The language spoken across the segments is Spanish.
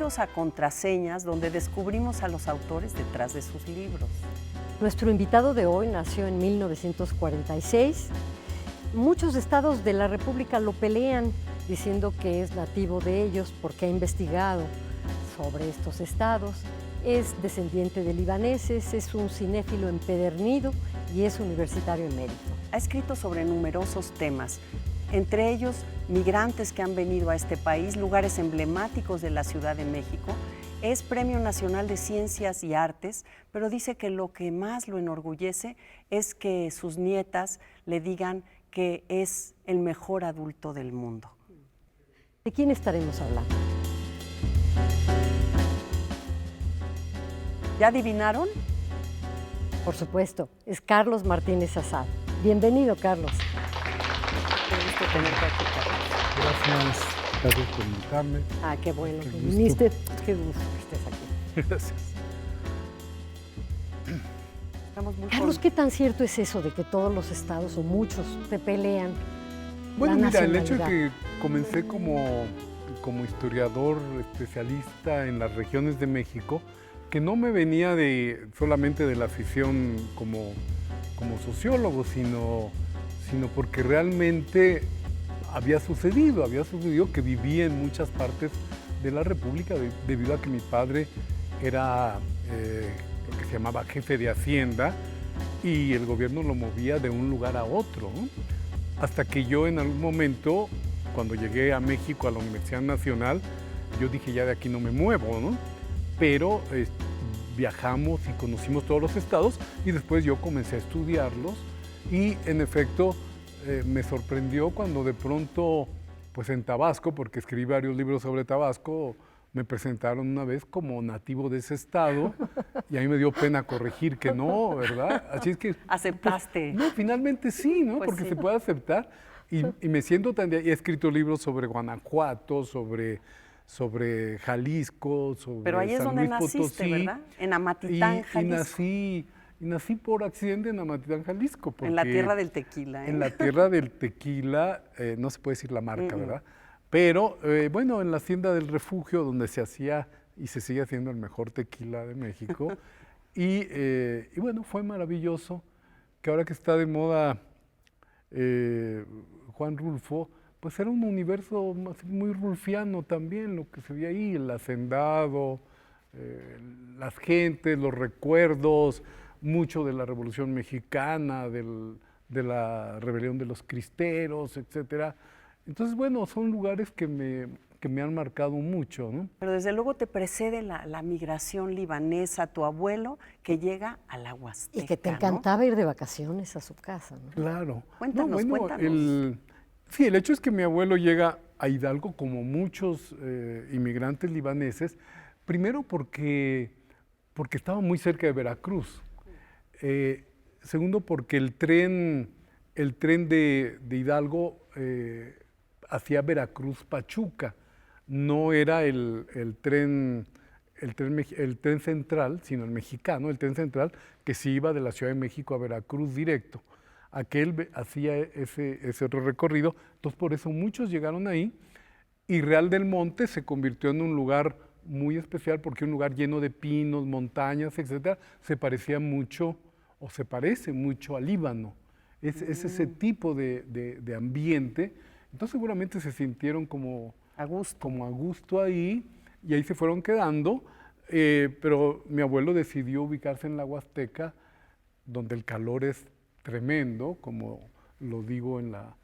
Bienvenidos a Contraseñas, donde descubrimos a los autores detrás de sus libros. Nuestro invitado de hoy nació en 1946. Muchos estados de la República lo pelean, diciendo que es nativo de ellos porque ha investigado sobre estos estados. Es descendiente de libaneses, es un cinéfilo empedernido y es universitario emérito. Ha escrito sobre numerosos temas, entre ellos migrantes que han venido a este país, lugares emblemáticos de la Ciudad de México. Es Premio Nacional de Ciencias y Artes, pero dice que lo que más lo enorgullece es que sus nietas le digan que es el mejor adulto del mundo. ¿De quién estaremos hablando? ¿Ya adivinaron? Por supuesto, es Carlos Martínez Azad. Bienvenido, Carlos. Qué gusto tenerte aquí, Carlos. Gracias por invitarme. Ah, qué bueno Qué que gusto. viniste. Qué gusto que estés aquí. Gracias. Estamos muy Carlos, ¿qué tan cierto es eso de que todos los estados o muchos te pelean? Bueno, la mira, el hecho de nacionalidad? que comencé como historiador especialista en las regiones de México, que no me venía solamente de la afición como sociólogo, sino porque realmente había sucedido que viví en muchas partes de la República debido a que mi padre era lo que se llamaba jefe de Hacienda y el gobierno lo movía de un lugar a otro, ¿no? Hasta que yo en algún momento, cuando llegué a México, a la Universidad Nacional, yo dije, ya de aquí no me muevo, ¿no? Pero viajamos y conocimos todos los estados y después yo comencé a estudiarlos y en efecto me sorprendió cuando de pronto, pues en Tabasco, porque escribí varios libros sobre Tabasco, me presentaron una vez como nativo de ese estado y a mí me dio pena corregir que no, ¿verdad? Así es que... Aceptaste. Pues, no, finalmente sí, ¿no? Pues porque sí. se puede aceptar y me siento tan... He escrito libros sobre Guanajuato, sobre Jalisco, sobre Pero ahí es San donde Luis naciste, Potosí, ¿verdad? En Amatitán, y Jalisco. nací por accidente en Amatitán, Jalisco. En la porque tierra del tequila, ¿eh? En la tierra del tequila, no se puede decir la marca, ¿verdad? Pero bueno, en la Hacienda del Refugio, donde se hacía y se sigue haciendo el mejor tequila de México. y bueno, fue maravilloso que ahora que está de moda Juan Rulfo, pues era un universo muy rulfiano también, lo que se veía ahí, el hacendado, las gentes, los recuerdos, mucho de la Revolución Mexicana, de la rebelión de los cristeros, etcétera. Entonces, bueno, son lugares que me han marcado mucho, ¿no? Pero desde luego te precede la migración libanesa, tu abuelo que llega a la Huasteca, Y que te ¿no? encantaba ir de vacaciones a su casa, ¿no? Claro. Cuéntanos, cuéntanos. Sí, el hecho es que mi abuelo llega a Hidalgo como muchos inmigrantes libaneses, primero porque estaba muy cerca de Veracruz. Segundo, porque el tren de Hidalgo hacia Veracruz-Pachuca. No era el tren central, sino el mexicano, el tren central, que sí iba de la Ciudad de México a Veracruz directo. Aquel hacía ese otro recorrido, entonces por eso muchos llegaron ahí, y Real del Monte se convirtió en un lugar muy especial, porque un lugar lleno de pinos, montañas, etcétera, se parecía mucho, o se parece mucho al Líbano. Es ese tipo de ambiente. Entonces seguramente se sintieron como a gusto ahí, y ahí se fueron quedando, pero mi abuelo decidió ubicarse en la Huasteca, donde el calor es tremendo, como lo digo en la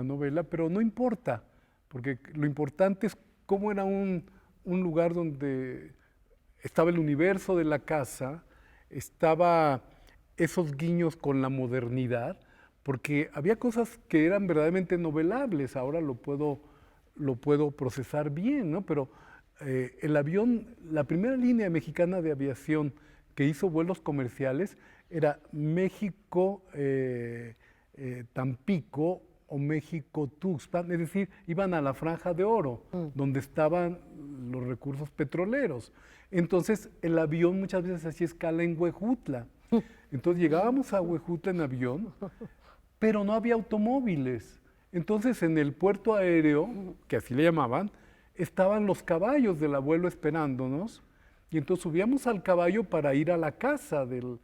novela, pero no importa, porque lo importante es cómo era un lugar donde estaba el universo de la casa, estaba esos guiños con la modernidad, porque había cosas que eran verdaderamente novelables, ahora lo puedo procesar bien, ¿no? Pero el avión, la primera línea mexicana de aviación que hizo vuelos comerciales era México-Tampico o México-Tuxpan, es decir, iban a la Franja de Oro, donde estaban los recursos petroleros. Entonces, el avión muchas veces hacía escala en Huejutla. Entonces, llegábamos a Huejutla en avión, pero no había automóviles. Entonces, en el puerto aéreo, que así le llamaban, estaban los caballos del abuelo esperándonos, y entonces subíamos al caballo para ir a la casa del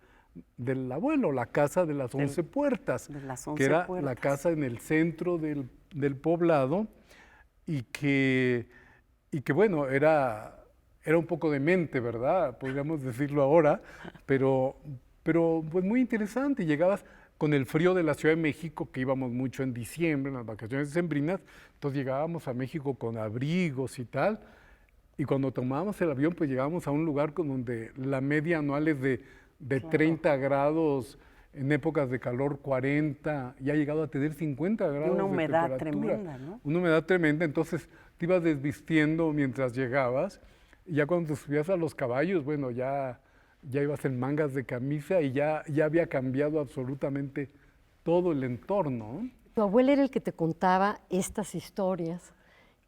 abuelo, la casa de las 11 puertas, de las que 11 era la puertas. casa en el centro del poblado, y que bueno, era un poco demente, ¿verdad? Podríamos decirlo ahora, pero pues muy interesante. Llegabas con el frío de la Ciudad de México, que íbamos mucho en diciembre, en las vacaciones decembrinas, entonces llegábamos a México con abrigos y tal, y cuando tomábamos el avión, pues llegábamos a un lugar donde la media anual es de Claro. 30 grados, en épocas de calor 40, y ha llegado a tener 50 grados una de humedad temperatura. tremenda, ¿no? Una humedad tremenda, entonces te ibas desvistiendo mientras llegabas, y ya cuando te subías a los caballos, bueno, ya ibas en mangas de camisa y ya había cambiado absolutamente todo el entorno, ¿no? Tu abuelo era el que te contaba estas historias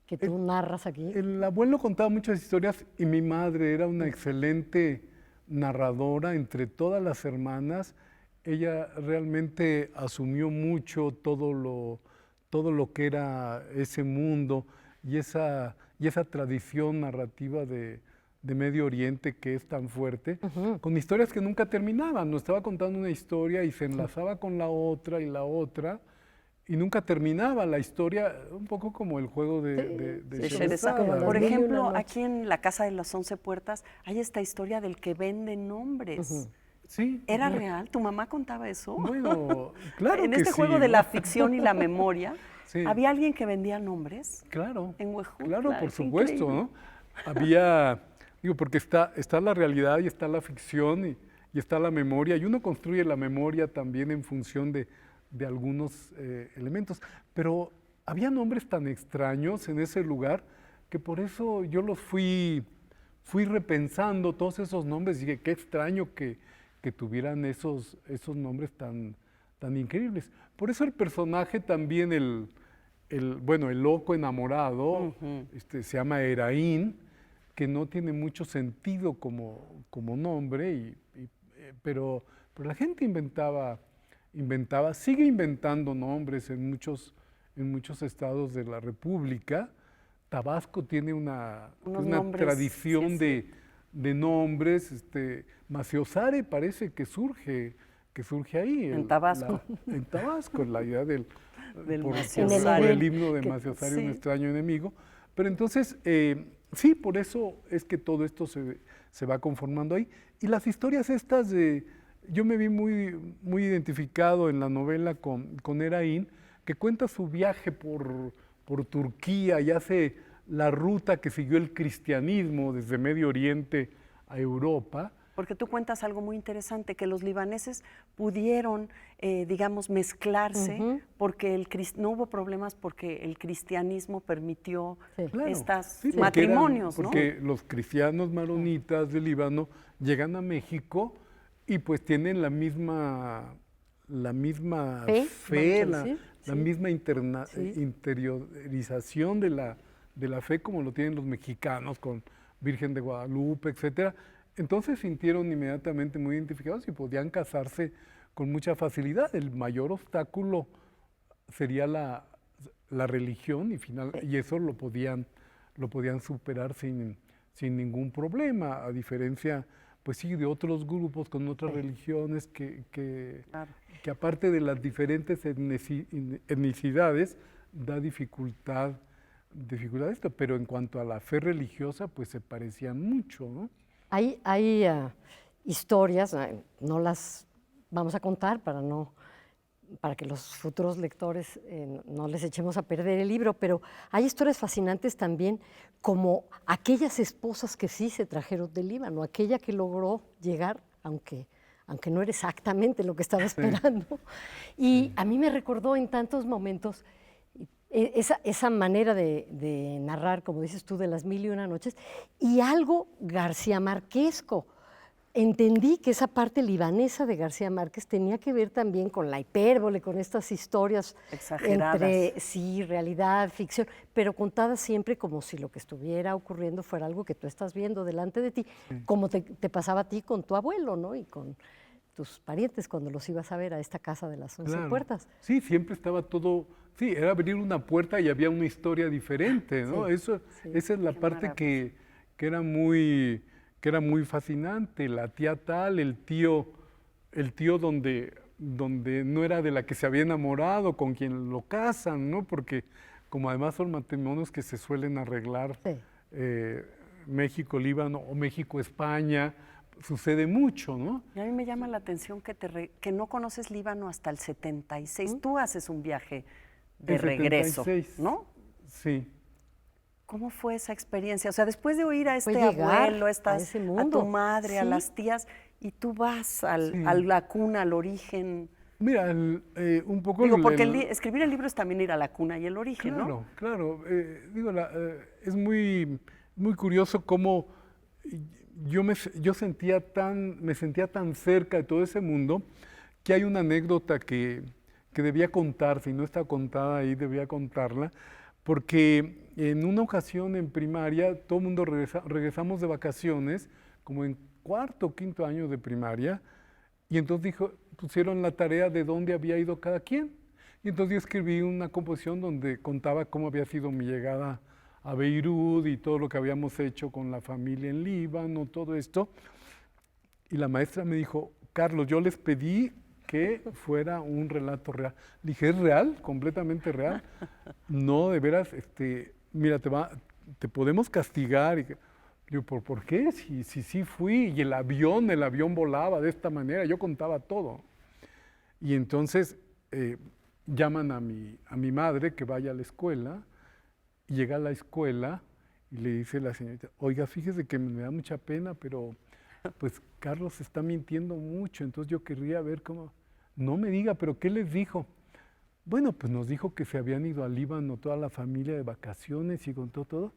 que tú narras aquí. El abuelo contaba muchas historias y mi madre era una excelente narradora entre todas las hermanas. Ella realmente asumió mucho todo lo que era ese mundo y esa tradición narrativa de Medio Oriente que es tan fuerte, con historias que nunca terminaban. Nos estaba contando una historia y se enlazaba con la otra y la otra, y nunca terminaba la historia, un poco como el juego de De Sherezada, Sherezada. ¿verdad? Por Mil y una ejemplo, noches. aquí en la Casa de las 11 Puertas hay esta historia del que vende nombres. Sí. ¿Era real? ¿Tu mamá contaba eso? Bueno, claro En que este sí, juego de ¿no? la ficción y la memoria, Sí. ¿había alguien que vendía nombres? Claro, En Huejutla, claro, por es supuesto, increíble. ¿no? Había, digo, porque está la realidad y está la ficción y está la memoria, y uno construye la memoria también en función de algunos elementos. Pero había nombres tan extraños en ese lugar que por eso yo los fui repensando, todos esos nombres, y dije, qué extraño que tuvieran esos nombres tan increíbles. Por eso el personaje también, el loco enamorado, se llama Eraín, que no tiene mucho sentido como nombre, pero la gente sigue inventando nombres en muchos estados de la República. Tabasco tiene una nombres, tradición sí. de nombres. Maciosare parece que surge ahí. En Tabasco. En Tabasco, la idea del Maciosare. por el himno de Que- Maciosare, sí. un extraño enemigo. Pero entonces, sí, por eso es que todo esto se va conformando ahí. Y las historias estas yo me vi muy identificado en la novela con Eraín, que cuenta su viaje por Turquía y hace la ruta que siguió el cristianismo desde Medio Oriente a Europa. Porque tú cuentas algo muy interesante, que los libaneses pudieron, digamos, mezclarse porque no hubo problemas porque el cristianismo permitió Sí. Claro, estos sí, porque matrimonios, ¿no? porque los cristianos maronitas del Líbano llegan a México y pues tienen la misma fe, vamos a decir, la sí. misma Sí. interiorización de la fe como lo tienen los mexicanos con Virgen de Guadalupe, etcétera. Entonces sintieron inmediatamente muy identificados y podían casarse con mucha facilidad. El mayor obstáculo sería la religión y eso lo podían superar sin ningún problema, a diferencia, pues sí, de otros grupos con otras religiones que Claro. aparte de las diferentes etnicidades, da dificultad esto, pero en cuanto a la fe religiosa, pues se parecían mucho, ¿no? Hay historias, no las vamos a contar para que los futuros lectores no les echemos a perder el libro, pero hay historias fascinantes también, como aquellas esposas que sí se trajeron del Líbano, aquella que logró llegar, aunque no era exactamente lo que estaba esperando. Y a mí me recordó en tantos momentos esa manera de narrar, como dices tú, de las 1001 noches, y algo García Márquezco. Entendí que esa parte libanesa de García Márquez tenía que ver también con la hipérbole, con estas historias Exageradas. entre sí, realidad, ficción, pero contadas siempre como si lo que estuviera ocurriendo fuera algo que tú estás viendo delante de ti, como te pasaba a ti con tu abuelo, ¿no? Y con tus parientes cuando los ibas a ver a esta casa de las 11 Claro. puertas. Sí, siempre estaba todo, sí, era abrir una puerta y había una historia diferente, ¿no? Sí, Eso, sí. esa es la Qué parte maravilla. que era muy fascinante. La tía tal, el tío donde no era de la que se había enamorado, con quien lo casan, ¿no? Porque como además son matrimonios que se suelen arreglar, Sí. México, Líbano o México, España, sucede mucho, ¿no? Y a mí me llama la atención que no conoces Líbano hasta el 76. Tú haces un viaje de En regreso, 76. ¿no? Sí. ¿Cómo fue esa experiencia? O sea, después de oír a Fue este llegar abuelo, a ese a mundo. tu madre, a Sí. las tías, y tú vas Sí. a la cuna, al origen. Mira, un poco... Digo, porque escribir el libro es también ir a la cuna y el origen, Claro, ¿no? claro. Digo, es muy, muy curioso cómo me sentía me sentía tan cerca de todo ese mundo que hay una anécdota que debía contar, si no está contada ahí, debía contarla, porque en una ocasión en primaria, todo el mundo regresamos de vacaciones, como en cuarto o quinto año de primaria, y entonces pusieron la tarea de dónde había ido cada quien. Y entonces yo escribí una composición donde contaba cómo había sido mi llegada a Beirut y todo lo que habíamos hecho con la familia en Líbano, todo esto. Y la maestra me dijo, Carlos, yo les pedí que fuera un relato real. Dije, ¿es real? ¿Completamente real? No, de veras, mira, te podemos castigar. Digo, ¿por qué? Si fui, y el avión volaba de esta manera, yo contaba todo. Y entonces llaman a mi madre que vaya a la escuela, y llega a la escuela y le dice la señorita, oiga, fíjese que me da mucha pena, pero pues Carlos está mintiendo mucho, entonces yo querría ver cómo... No me diga, pero ¿qué les dijo? Bueno, pues nos dijo que se habían ido al Líbano toda la familia de vacaciones y contó todo.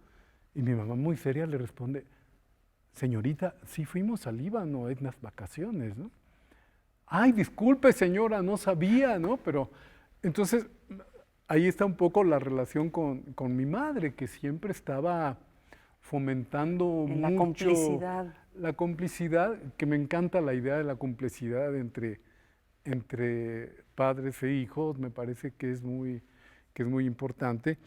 Y mi mamá muy seria le responde, señorita, sí fuimos al Líbano en las vacaciones, ¿no? Ay, disculpe señora, no sabía, ¿no? Pero entonces ahí está un poco la relación con mi madre, que siempre estaba fomentando En mucho la complicidad. la complicidad, que me encanta la idea de la complicidad entre padres e hijos, me parece que es muy importante.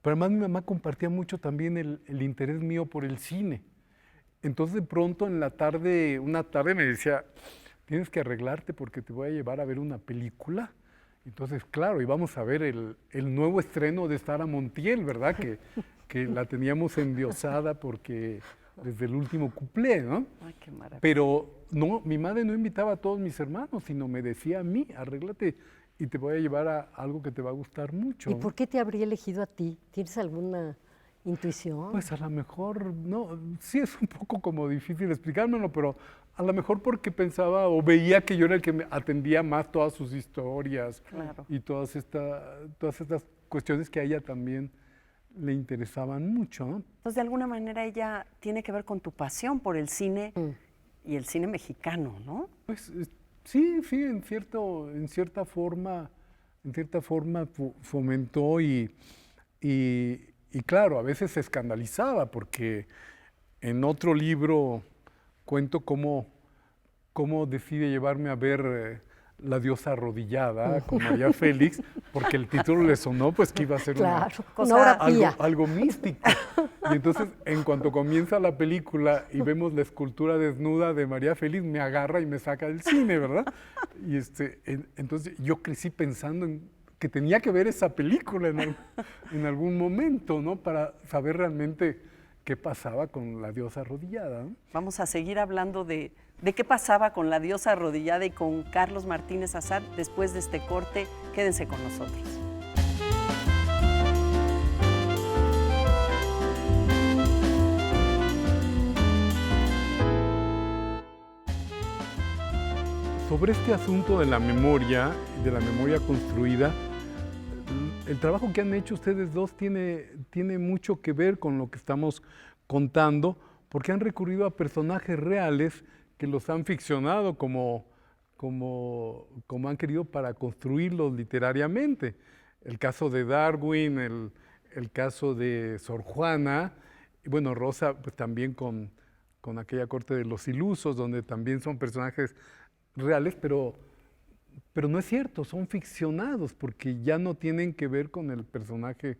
Pero además mi mamá compartía mucho también el interés mío por el cine. Entonces de pronto en la tarde, una tarde me decía, tienes que arreglarte porque te voy a llevar a ver una película. Entonces, claro, íbamos a ver el nuevo estreno de Sara Montiel, ¿verdad? Que la teníamos endiosada porque desde el último cuplé, ¿no? Ay, qué maravilla. Pero no, mi madre no invitaba a todos mis hermanos, sino me decía a mí, arréglate y te voy a llevar a algo que te va a gustar mucho. ¿Y por qué te habría elegido a ti? ¿Tienes alguna intuición? Pues a lo mejor, no, sí es un poco como difícil explicármelo, pero a lo mejor porque pensaba o veía que yo era el que me atendía más todas sus historias Claro. y todas estas cuestiones que a ella también le interesaban mucho, ¿no? Entonces, de alguna manera ella tiene que ver con tu pasión por el cine y el cine mexicano, ¿no? Pues sí, en cierta forma fomentó y claro, a veces se escandalizaba porque en otro libro cuento cómo decide llevarme a ver La diosa arrodillada con María Félix, porque el título le sonó pues que iba a ser Claro, cosa- una hora pía. algo místico. Y entonces, en cuanto comienza la película y vemos la escultura desnuda de María Félix, me agarra y me saca del cine, ¿verdad? Y entonces yo crecí pensando en que tenía que ver esa película en algún momento, ¿no? Para saber realmente qué pasaba con la diosa arrodillada, ¿no? Vamos a seguir hablando de qué pasaba con la diosa arrodillada y con Carlos Martínez Azar después de este corte. Quédense con nosotros. Sobre este asunto de la memoria construida, el trabajo que han hecho ustedes dos tiene mucho que ver con lo que estamos contando, porque han recurrido a personajes reales que los han ficcionado como han querido para construirlos literariamente. El caso de Darwin, el caso de Sor Juana, y bueno, Rosa pues también con aquella corte de los ilusos, donde también son personajes reales, pero no es cierto, son ficcionados porque ya no tienen que ver con el personaje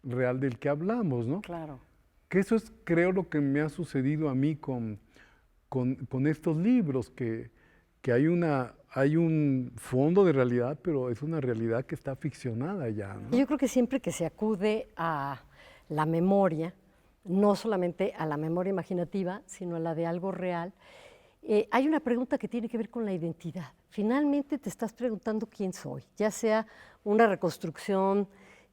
real del que hablamos, ¿no? Claro. Que eso es, creo, lo que me ha sucedido a mí con estos libros, que hay un fondo de realidad, pero es una realidad que está ficcionada ya, ¿no? Y yo creo que siempre que se acude a la memoria, no solamente a la memoria imaginativa, sino a la de algo real, hay una pregunta que tiene que ver con la identidad. Finalmente te estás preguntando quién soy, ya sea una reconstrucción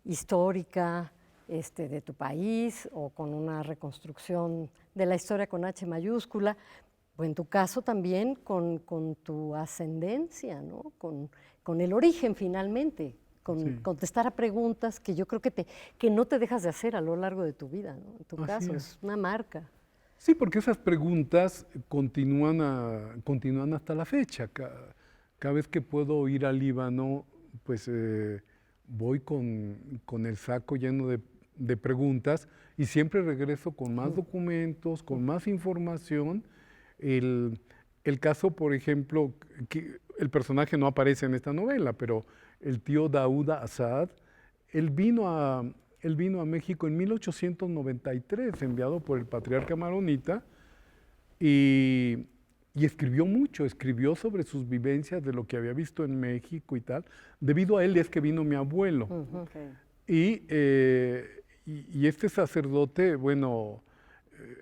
histórica de tu país o con una reconstrucción de la historia con H mayúscula, o en tu caso también con tu ascendencia, ¿no? Con el origen finalmente, Sí. contestar a preguntas que yo creo que no te dejas de hacer a lo largo de tu vida, ¿no? En tu Así caso, es. es una marca. Sí, porque esas preguntas continúan hasta la fecha. Cada vez que puedo ir al Líbano, pues voy con el saco lleno de preguntas y siempre regreso con más documentos, con más información. El caso, por ejemplo, que el personaje no aparece en esta novela, pero el tío Daouda Assad, él vino a México en 1893, enviado por el patriarca maronita, y escribió mucho, escribió sobre sus vivencias de lo que había visto en México y tal. Debido a él es que vino mi abuelo. Okay. Y este sacerdote, bueno,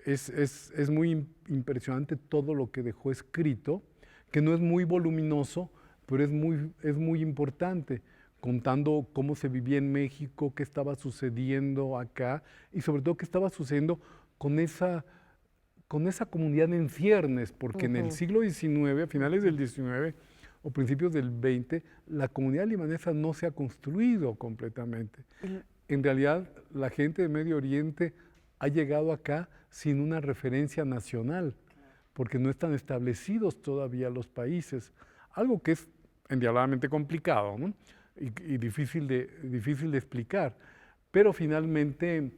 es muy impresionante todo lo que dejó escrito, que no es muy voluminoso, pero es muy importante, contando cómo se vivía en México, qué estaba sucediendo acá, y sobre todo qué estaba sucediendo con esa comunidad en ciernes, porque en el siglo XIX, a finales del XIX o principios del XX, la comunidad libanesa no se ha construido completamente. En realidad, la gente de Medio Oriente ha llegado acá sin una referencia nacional, porque no están establecidos todavía los países, algo que es endiabladamente complicado, ¿no? y difícil de explicar. Pero finalmente,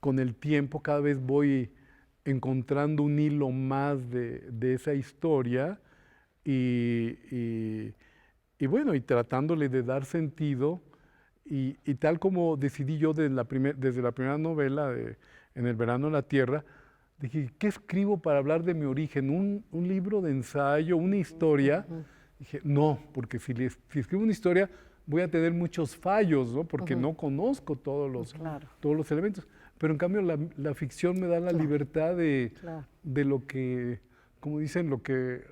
con el tiempo, cada vez voy encontrando un hilo más de esa historia y bueno, y tratándole de dar sentido. Y tal como decidí yo desde la primera novela, En el verano de la tierra, dije, ¿qué escribo para hablar de mi origen? ¿Un libro de ensayo, una historia? Dije, no, porque si escribo una historia voy a tener muchos fallos, ¿no? Porque no conozco todos los elementos. Pero en cambio la ficción me da la libertad de lo que, como dicen, lo que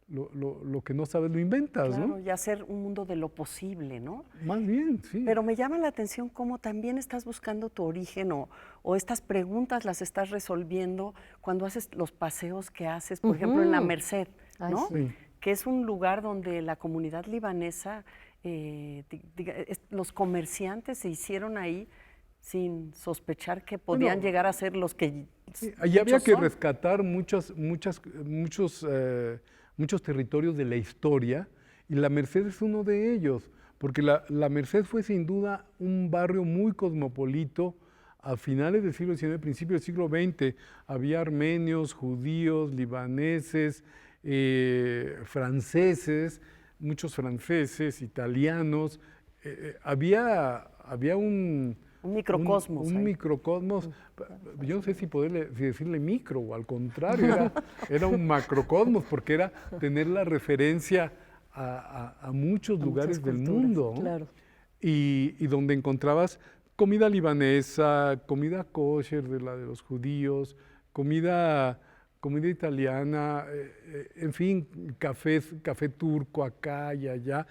no sabes lo inventas, Claro, ¿no? y hacer un mundo de lo posible, ¿no? Más bien, sí. Pero me llama la atención cómo también estás buscando tu origen o estas preguntas las estás resolviendo cuando haces los paseos que haces, por ejemplo, en la Merced, ¿no? Sí. Que es un lugar donde la comunidad libanesa, los comerciantes se hicieron ahí sin sospechar que podían llegar a ser los que Sí, allí había muchos que son. rescatar muchos territorios de la historia, y la Merced es uno de ellos, porque la Merced fue sin duda un barrio muy cosmopolito a finales del siglo XIX, principios del siglo XX. Había armenios, judíos, libaneses, franceses, muchos franceses, italianos. Había un microcosmos. un ahí. microcosmos. Yo no sé si decirle micro, o al contrario, era un macrocosmos, porque era tener la referencia a muchos lugares del culturas, mundo, ¿no? claro. Y donde encontrabas comida libanesa, comida kosher de los judíos, comida italiana, en fin, café turco acá y allá.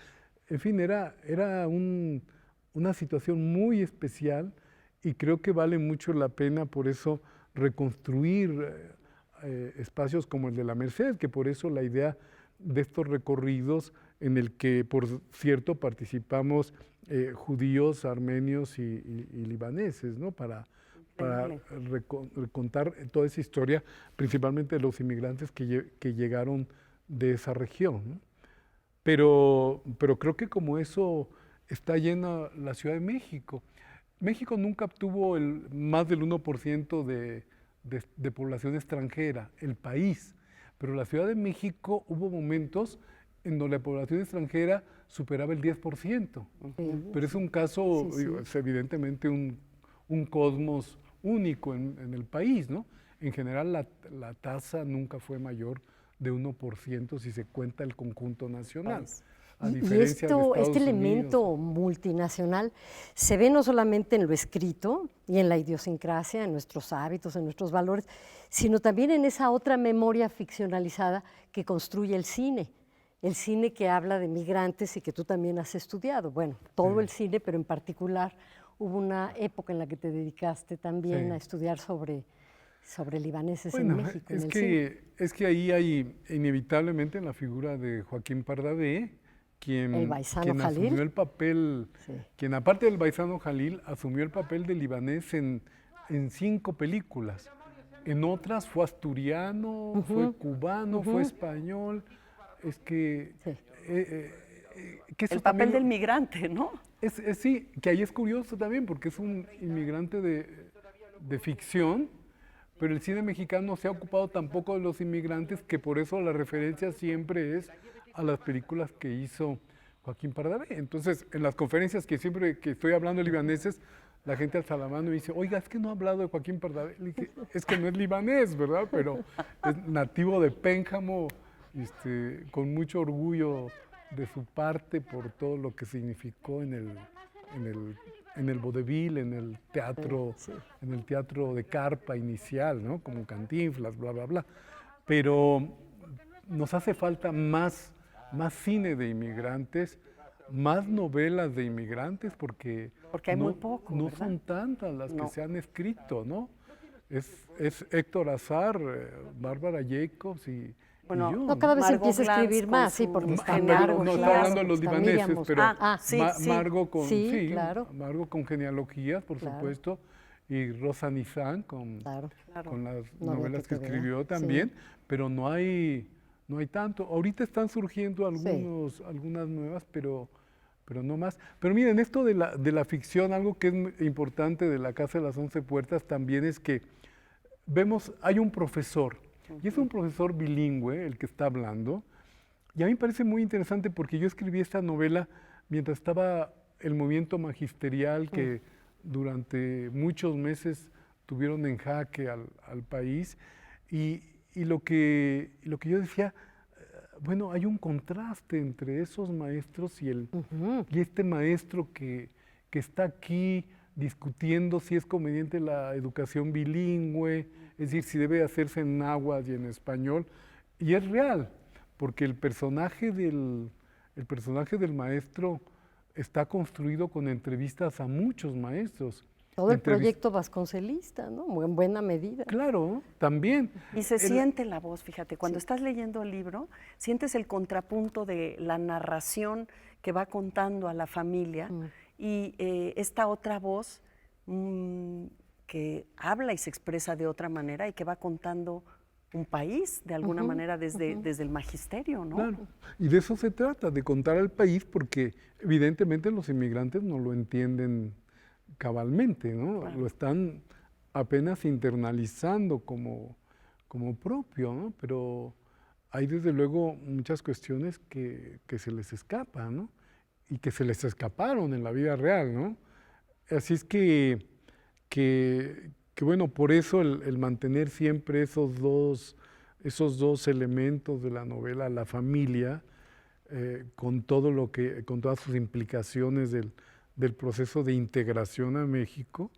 En fin, era una situación muy especial, y creo que vale mucho la pena por eso reconstruir espacios como el de la Merced, que por eso la idea de estos recorridos, en el que, por cierto, participamos judíos, armenios y libaneses, ¿no? Para contar toda esa historia, principalmente de los inmigrantes que llegaron de esa región, ¿no? Pero creo que como eso está llena la Ciudad de México. México nunca obtuvo más del 1% de población extranjera, el país, pero la Ciudad de México hubo momentos en donde la población extranjera superaba el 10%. Pero es un caso, es evidentemente un cosmos único en el país, ¿no? En general la tasa nunca fue mayor de 1% si se cuenta el conjunto nacional. A diferencia de Estados este elemento Unidos. multinacional se ve no solamente en lo escrito y en la idiosincrasia, en nuestros hábitos, en nuestros valores, sino también en esa otra memoria ficcionalizada que construye el cine que habla de migrantes y que tú también has estudiado. Bueno, todo el cine, pero en particular hubo una época en la que te dedicaste también a estudiar sobre libaneses en México. Es que ahí hay inevitablemente la figura de Joaquín Pardavé, quien asumió el papel, quien aparte del Baizano Jalil, asumió el papel de libanés en 5 películas. En otras fue asturiano, fue cubano, fue español. Es que... el papel del migrante, ¿no? Sí, que ahí es curioso también, porque es un inmigrante de ficción, pero el cine mexicano se ha ocupado tampoco de los inmigrantes, que por eso la referencia siempre es a las películas que hizo Joaquín Pardavé. Entonces, en las conferencias que siempre que estoy hablando de libaneses, la gente alza la mano y dice, oiga, es que no ha hablado de Joaquín Pardavé. Le dije, es que no es libanés, ¿verdad? Pero es nativo de Pénjamo, con mucho orgullo de su parte por todo lo que significó en el vodevil, en el teatro de carpa inicial, ¿no? Como Cantinflas, bla, bla, bla. Pero nos hace falta más cine de inmigrantes, más novelas de inmigrantes, porque hay muy poco, no ¿verdad? son tantas las que se han escrito, ¿no? Es Héctor Azar, Bárbara Jacobs y bueno, yo. No, cada vez Margot empieza a escribir Glantz más, sí, porque está Margot, no estoy hablando de los está libaneses, Miriam pero Moscatelli. Margot Margot con genealogías, por supuesto, y Rosa Nizan con las novelas que escribió también, pero no hay tanto. Ahorita están surgiendo algunas nuevas, pero no más. Pero miren, esto de la ficción, algo que es importante de La Casa de las 11 Puertas también es que hay un profesor, y es un profesor bilingüe el que está hablando, y a mí me parece muy interesante porque yo escribí esta novela mientras estaba el movimiento magisterial que durante muchos meses tuvieron en jaque al país, y lo que yo decía, bueno, hay un contraste entre esos maestros y este maestro que está aquí discutiendo si es conveniente la educación bilingüe, es decir, si debe hacerse en náhuatl y en español, y es real, porque el personaje del maestro está construido con entrevistas a muchos maestros. Todo el proyecto vasconcelista, ¿no? En buena medida. Claro, también. Y se siente la voz, fíjate, cuando estás leyendo el libro, sientes el contrapunto de la narración que va contando a la familia y esta otra voz que habla y se expresa de otra manera y que va contando un país, de alguna manera, desde el magisterio, ¿no? Claro, y de eso se trata, de contar al país, porque evidentemente los inmigrantes no lo entienden cabalmente, ¿no? Claro. Lo están apenas internalizando como propio, ¿no? Pero hay desde luego muchas cuestiones que se les escapan, ¿no? Y que se les escaparon en la vida real, ¿no? Así es que bueno, por eso el mantener siempre esos dos elementos de la novela, la familia, con todas sus implicaciones del proceso de integración a México,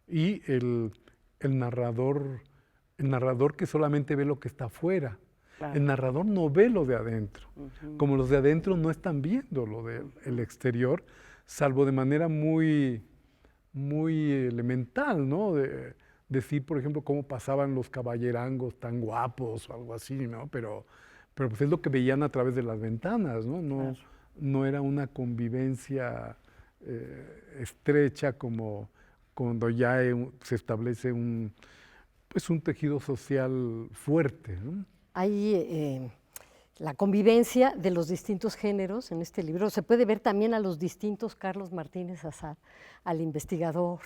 y el narrador que solamente ve lo que está afuera. Claro. El narrador no ve lo de adentro, como los de adentro no están viendo lo del exterior, salvo de manera muy elemental, ¿no? De decir, por ejemplo, cómo pasaban los caballerangos tan guapos o algo así, ¿no? Pero pues es lo que veían a través de las ventanas, ¿no? No era una convivencia estrecha como cuando ya se establece un tejido social fuerte, ¿no? Hay la convivencia de los distintos géneros en este libro. Se puede ver también a los distintos Carlos Martínez Azar, al investigador,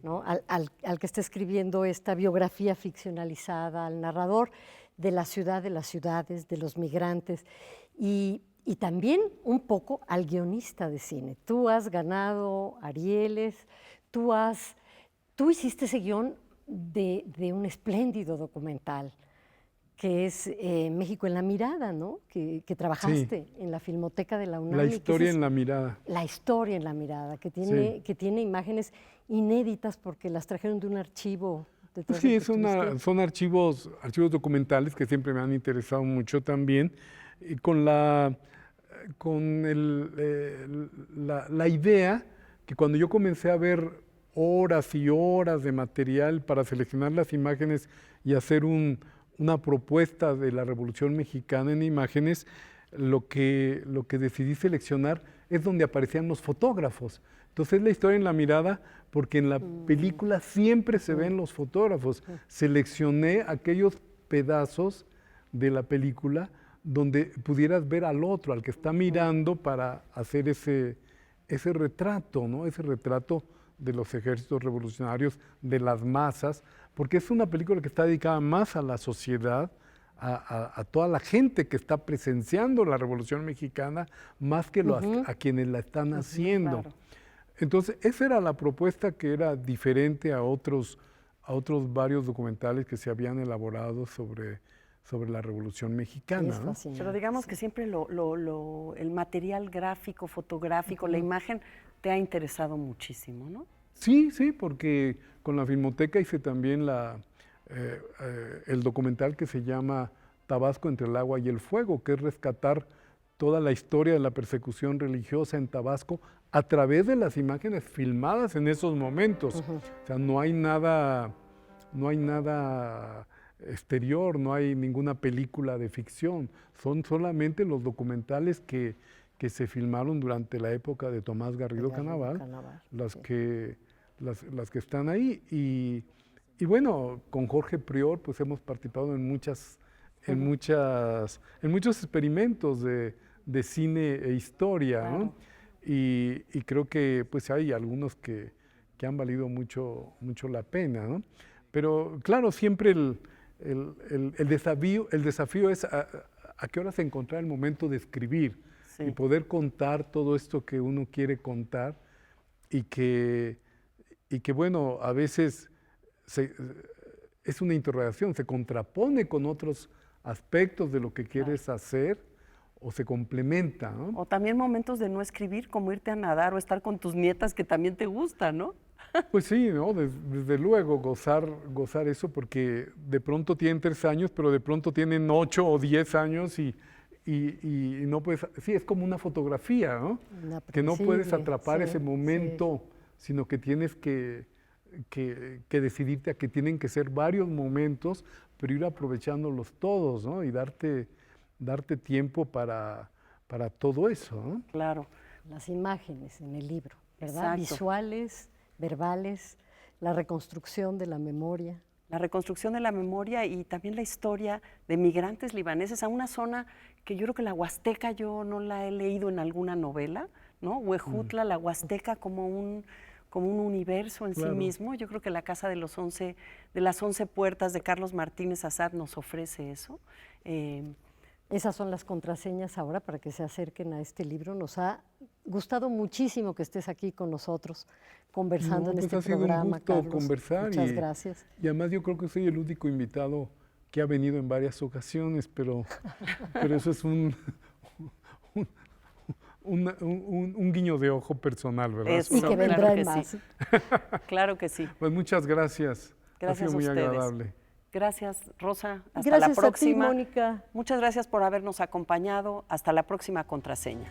¿no? al que está escribiendo esta biografía ficcionalizada, al narrador. de la ciudad, de las ciudades, de los migrantes y también un poco al guionista de cine. Tú has ganado Arieles, tú hiciste ese guión de un espléndido documental que es México en la mirada, ¿no? Que trabajaste en la Filmoteca de la UNAM. La historia en la mirada. La historia en la mirada, que tiene imágenes inéditas porque las trajeron de un archivo. Sí, son archivos documentales que siempre me han interesado mucho también, y con la idea que cuando yo comencé a ver horas y horas de material para seleccionar las imágenes y hacer una propuesta de la Revolución Mexicana en imágenes, lo que decidí seleccionar es donde aparecían los fotógrafos. Entonces la historia en la mirada, porque en la película siempre se ven los fotógrafos. Seleccioné aquellos pedazos de la película donde pudieras ver al otro, al que está mirando, para hacer ese retrato, ¿no? Ese retrato de los ejércitos revolucionarios, de las masas, porque es una película que está dedicada más a la sociedad, a toda la gente que está presenciando la Revolución Mexicana, más que a quienes la están haciendo. Claro. Entonces, esa era la propuesta, que era diferente a otros varios documentales que se habían elaborado sobre la Revolución Mexicana, ¿no? Pero digamos que siempre el material gráfico, fotográfico, la imagen te ha interesado muchísimo, ¿no? Sí, porque con la Filmoteca hice también el documental que se llama Tabasco entre el agua y el fuego, que es rescatar toda la historia de la persecución religiosa en Tabasco a través de las imágenes filmadas en esos momentos. O sea, no hay nada exterior, no hay ninguna película de ficción, son solamente los documentales que se filmaron durante la época de Tomás Garrido Canabal, las que están ahí. Y bueno, con Jorge Prior pues hemos participado en muchos experimentos de cine e historia, claro, ¿no? Y creo que pues hay algunos que han valido mucho la pena, ¿no? Pero claro, siempre el desafío es a qué horas encontrar el momento de escribir y poder contar todo esto que uno quiere contar, y que bueno, a veces es una interrogación, se contrapone con otros aspectos de lo que quieres hacer, o se complementa, ¿no? O también momentos de no escribir, como irte a nadar o estar con tus nietas, que también te gusta, ¿no? Pues sí, ¿no? Desde luego, gozar eso, porque de pronto tienen 3 años, pero de pronto tienen 8 o 10 años y no puedes... Sí, es como una fotografía, ¿no? Que no puedes atrapar ese momento, sino que tienes que decidirte a que tienen que ser varios momentos, pero ir aprovechándolos todos, ¿no? Y darte tiempo para todo eso, ¿no? Claro. Las imágenes en el libro, ¿verdad? Exacto. Visuales, verbales, la reconstrucción de la memoria. La reconstrucción de la memoria y también la historia de migrantes libaneses a una zona que yo creo que la Huasteca yo no la he leído en alguna novela, ¿no? Huejutla, la Huasteca como un universo en sí mismo. Yo creo que la Casa de las 11 Puertas de Carlos Martínez Azad nos ofrece eso. Esas son las contraseñas ahora para que se acerquen a este libro. Nos ha gustado muchísimo que estés aquí con nosotros conversando en este programa, Carlos. Ha sido un gusto conversar. Muchas gracias. Y además yo creo que soy el único invitado que ha venido en varias ocasiones, pero eso es un guiño de ojo personal, ¿verdad? Y que vendrán más. Sí. Claro que sí. Pues muchas gracias. Gracias ha sido muy a ustedes. agradable. Gracias, Rosa. Hasta Gracias la próxima. a ti, Mónica. Muchas gracias por habernos acompañado. Hasta la próxima contraseña.